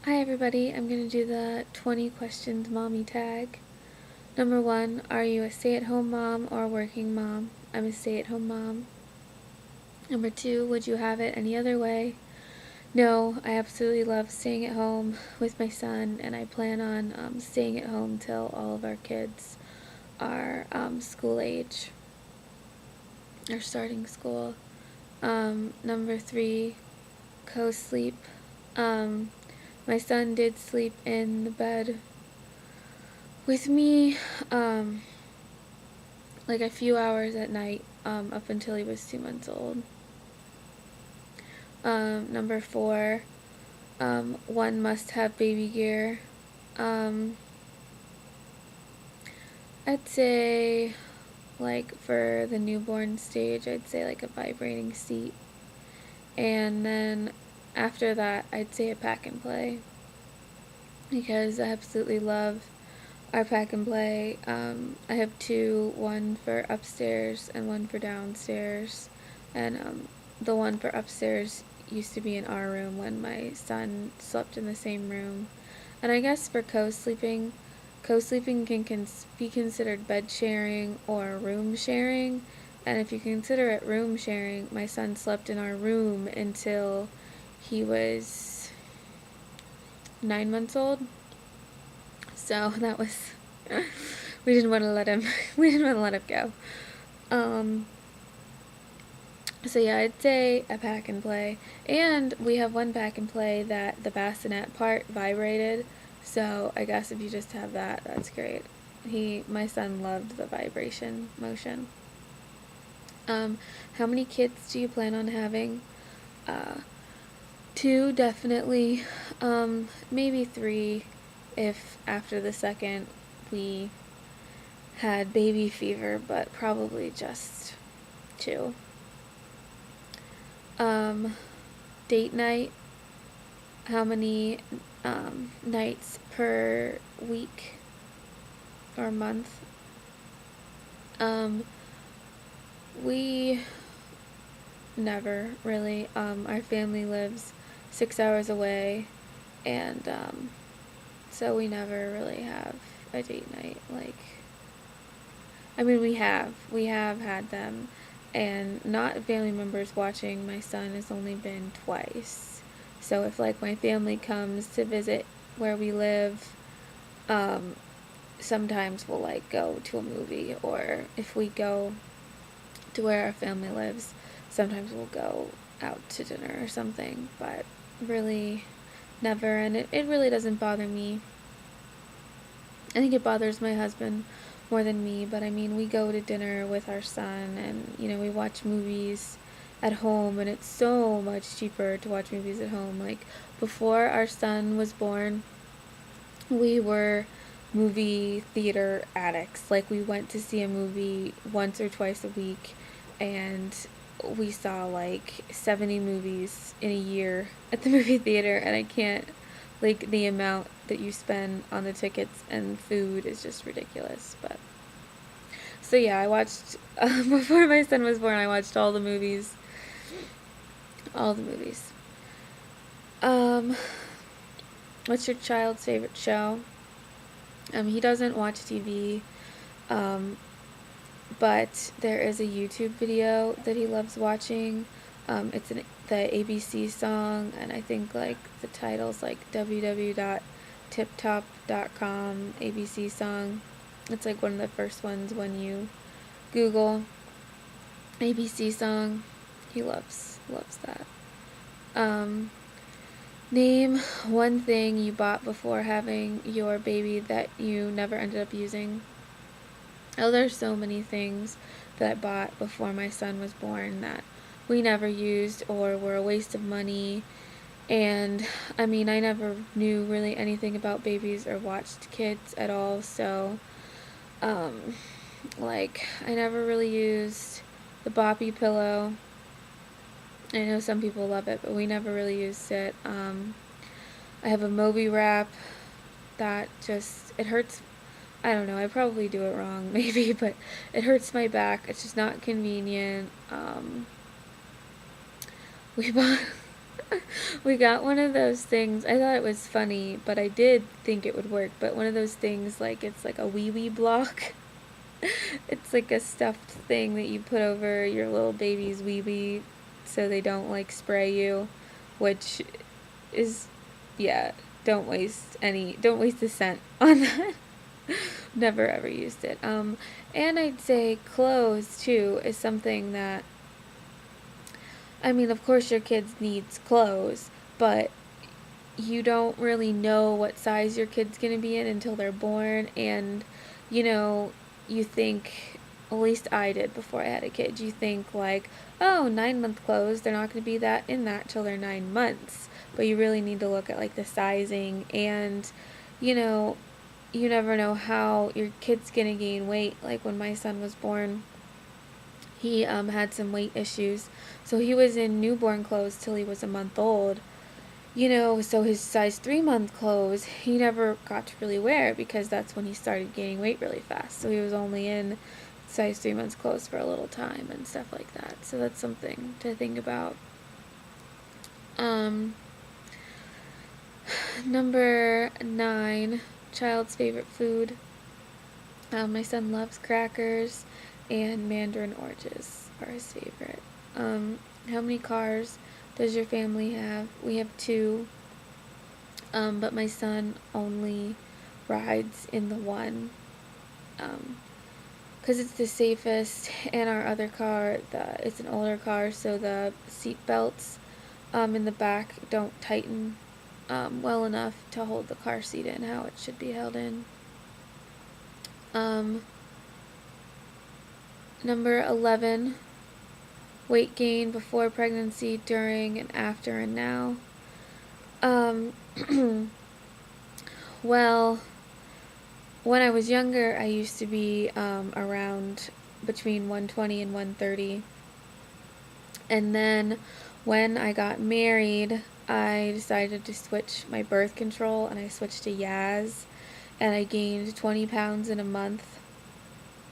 Hi everybody, I'm going to do the 20 questions mommy tag. Number 1, are you a stay-at-home mom or a working mom? I'm a stay-at-home mom. Number 2, would you have it any other way? No, I absolutely love staying at home with my son, and I plan on staying at home till all of our kids are school age, or starting school. Number 3, co-sleep. My son did sleep in the bed with me like a few hours at night up until he was 2 months old. Number 4, one must have baby gear. I'd say, like, for the newborn stage, I'd say like a vibrating seat. And then after that, I'd say a pack and play, because I absolutely love our pack and play. I have two, one for upstairs and one for downstairs. And the one for upstairs used to be in our room when my son slept in the same room. And I guess for co-sleeping can be considered bed sharing or room sharing. And if you consider it room sharing, my son slept in our room until he was 9 months old. So that was we didn't want to let him go. So yeah, I'd say a pack and play. And we have one pack and play that the bassinet part vibrated. So I guess if you just have that, that's great. My son loved the vibration motion. How many kids do you plan on having? Two, definitely. Maybe three if after the second we had baby fever, but probably just two. Date night. How many nights per week or month? We never really. Our family lives 6 hours away, and so we never really have a date night. Like, I mean, we have had them, and not family members watching. My son has only been twice. So if like my family comes to visit where we live, sometimes we'll like go to a movie, or if we go to where our family lives, sometimes we'll go out to dinner or something, but really never. And it really doesn't bother me. I think it bothers my husband more than me, but I mean, we go to dinner with our son, and we watch movies at home, and it's so much cheaper to watch movies at home. Like, before our son was born, we were movie theater addicts. Like, we went to see a movie once or twice a week, and we saw like 70 movies in a year at the movie theater, and I can't, like, the amount that you spend on the tickets and food is just ridiculous. But so yeah, I watched before my son was born. I watched all the movies. Um, what's your child's favorite show? He doesn't watch TV, but there is a YouTube video that he loves watching. It's the ABC song, and I think like the title's like www.tiptop.com ABC song. It's like one of the first ones when you Google ABC song. He loves that. Name one thing you bought before having your baby that you never ended up using. Oh, there's so many things that I bought before my son was born that we never used or were a waste of money. And I mean, I never knew really anything about babies or watched kids at all, so like, I never really used the boppy pillow. I know some people love it, but we never really used it. I have a Moby wrap that just, it hurts. I don't know, I probably do it wrong, maybe, but it hurts my back. It's just not convenient. We bought We got one of those things. I thought it was funny, but I did think it would work. But one of those things, like it's like a wee wee block. It's like a stuffed thing that you put over your little baby's wee wee so they don't like spray you, which is, yeah, don't waste a cent on that. Never ever used it. And I'd say clothes too is something that, I mean, of course your kids needs clothes, but you don't really know what size your kid's going to be in until they're born. And, you know, you think, at least I did before I had a kid, you think like, oh, 9-month clothes, they're not going to be that in that till they're 9 months. But you really need to look at like the sizing and, you know, you never know how your kid's going to gain weight. Like when my son was born, he had some weight issues. So he was in newborn clothes till he was a month old. So his size 3-month clothes, he never got to really wear because that's when he started gaining weight really fast. So he was only in size 3 months clothes for a little time and stuff like that. So that's something to think about. Um, Number 9, child's favorite food. My son loves crackers, and mandarin oranges are his favorite. How many cars does your family have? We have 2, but my son only rides in the one, because it's the safest, and our other car, it's an older car, so the seat belts in the back don't tighten well enough to hold the car seat in how it should be held in. Number 11, weight gain before pregnancy, during and after and now. Well, when I was younger, I used to be around between 120 and 130. And then when I got married, I decided to switch my birth control and I switched to Yaz, and I gained 20 pounds in a month